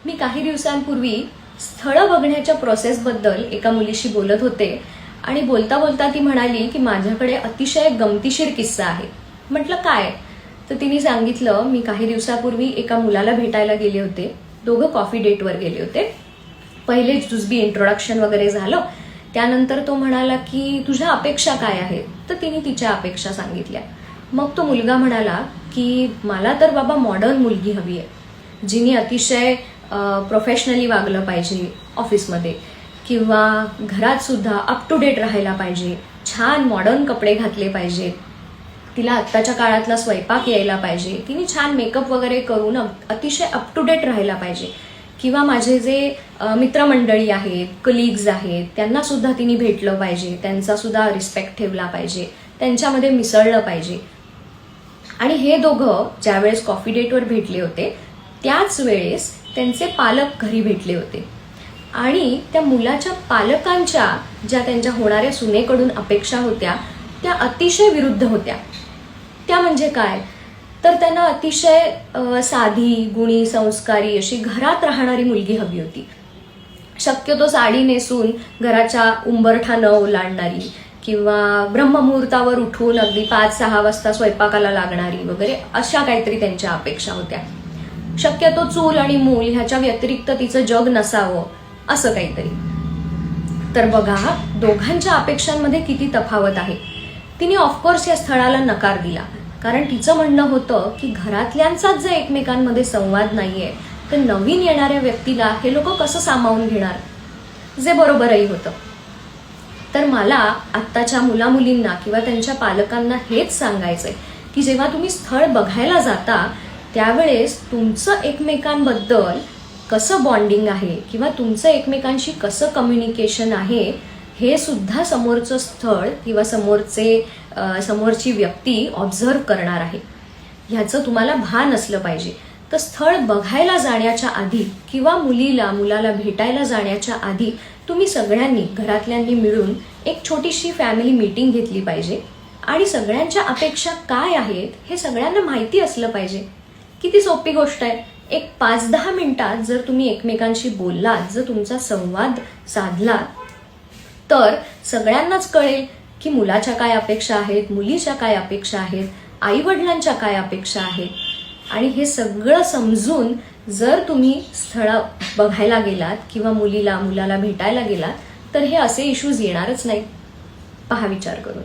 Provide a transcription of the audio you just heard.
मी काही दिवसांपूर्वी स्थळ बघण्याच्या प्रोसेसबद्दल एका मुलीशी बोलत होते आणि बोलता बोलता ती म्हणाली की माझ्याकडे अतिशय गमतीशीर किस्सा आहे. म्हटलं काय? तर तिने सांगितलं, मी काही दिवसापूर्वी एका मुलाला भेटायला गेले होते. दोघं कॉफी डेटवर गेले होते. पहिले जुजबी इंट्रोडक्शन वगैरे झालं. त्यानंतर तो म्हणाला की तुझ्या अपेक्षा काय आहेत? तर तिने तिच्या अपेक्षा सांगितल्या. मग तो मुलगा म्हणाला की मला तर बाबा मॉडर्न मुलगी हवी आहे, जिने अतिशय प्रोफेशनली वागलं पाहिजे ऑफिसमध्ये, किंवा घरात सुद्धा अप टू डेट राहायला पाहिजे, छान मॉडर्न कपडे घातले पाहिजेत, तिला आत्ताच्या काळातला स्वयंपाक यायला पाहिजे, तिने छान मेकअप वगैरे करून अतिशय अप टू डेट राहायला पाहिजे, किंवा माझे जे मित्रमंडळी आहेत, कलिग्स आहेत, त्यांना सुद्धा तिने भेटलं पाहिजे, त्यांचा सुद्धा रिस्पेक्ट ठेवला पाहिजे, त्यांच्यामध्ये मिसळलं पाहिजे. आणि हे दोघं ज्यावेळेस कॉफी डेटवर भेटले होते त्याच वेळेस त्यांचे पालक घरी भेटले होते. आणि त्या मुलाच्या पालकांच्या ज्या त्यांच्या होणाऱ्या सुनेकडून अपेक्षा होत्या त्या अतिशय विरुद्ध होत्या. त्या म्हणजे काय? तर त्यांना अतिशय साधी, गुणी, संस्कारी अशी घरात राहणारी मुलगी हवी होती. शक्यतो साडी नेसून घराच्या उंबरठा न ओलांडणारी, किंवा ब्रह्ममुहूर्तावर उठून अगदी 5-6 वाजता स्वयंपाकाला लागणारी वगैरे, अशा काहीतरी त्यांच्या अपेक्षा होत्या. शक्यतो चूल आणि मूल ह्याच्या व्यतिरिक्त तिचं जग नसावं, असं काहीतरी. तर बघा, दोघांच्या अपेक्षांमध्ये किती तफावत आहे. तिने ऑफकोर्स या स्थळाला नकार दिला, कारण तिचं म्हणणं होतं की घरातल्यांचाच जर एकमेकांमध्ये संवाद नाहीये तर नवीन येणाऱ्या व्यक्तीला हे लोक कसं सामावून घेणार, जे बरोबरही होतं. तर मला आत्ताच्या मुलामुलींना किंवा त्यांच्या पालकांना हेच सांगायचंय की जेव्हा तुम्ही स्थळ बघायला जाता त्यावेळेस तुमचं एकमेकांबद्दल कसं बॉन्डिंग आहे किंवा तुमचं एकमेकांशी कसं कम्युनिकेशन आहे हे सुद्धा समोरचं स्थळ किंवा समोरची व्यक्ती ऑब्झर्व करणार आहे. ह्याचं तुम्हाला भान असलं पाहिजे. तर स्थळ बघायला जाण्याच्या आधी किंवा मुलाला भेटायला जाण्याच्या आधी तुम्ही सगळ्यांनी, घरातल्यांनी मिळून एक छोटीशी फॅमिली मीटिंग घेतली पाहिजे आणि सगळ्यांच्या अपेक्षा काय आहेत हे सगळ्यांना माहिती असलं पाहिजे. किती सोपी गोष्ट आहे. एक 5-10 मिनिटात जर तुम्ही एकमेकांशी बोललात, जर तुमचा संवाद साधलात, तर सगळ्यांनाच कळेल की मुलाच्या काय अपेक्षा आहेत, मुलीच्या काय अपेक्षा आहेत, आईवडिलांच्या काय अपेक्षा आहेत. आणि हे सगळं समजून जर तुम्ही स्थळ बघायला गेलात किंवा मुलाला भेटायला गेलात तर हे असे इश्यूज येणारच नाहीत. पहा विचार करून.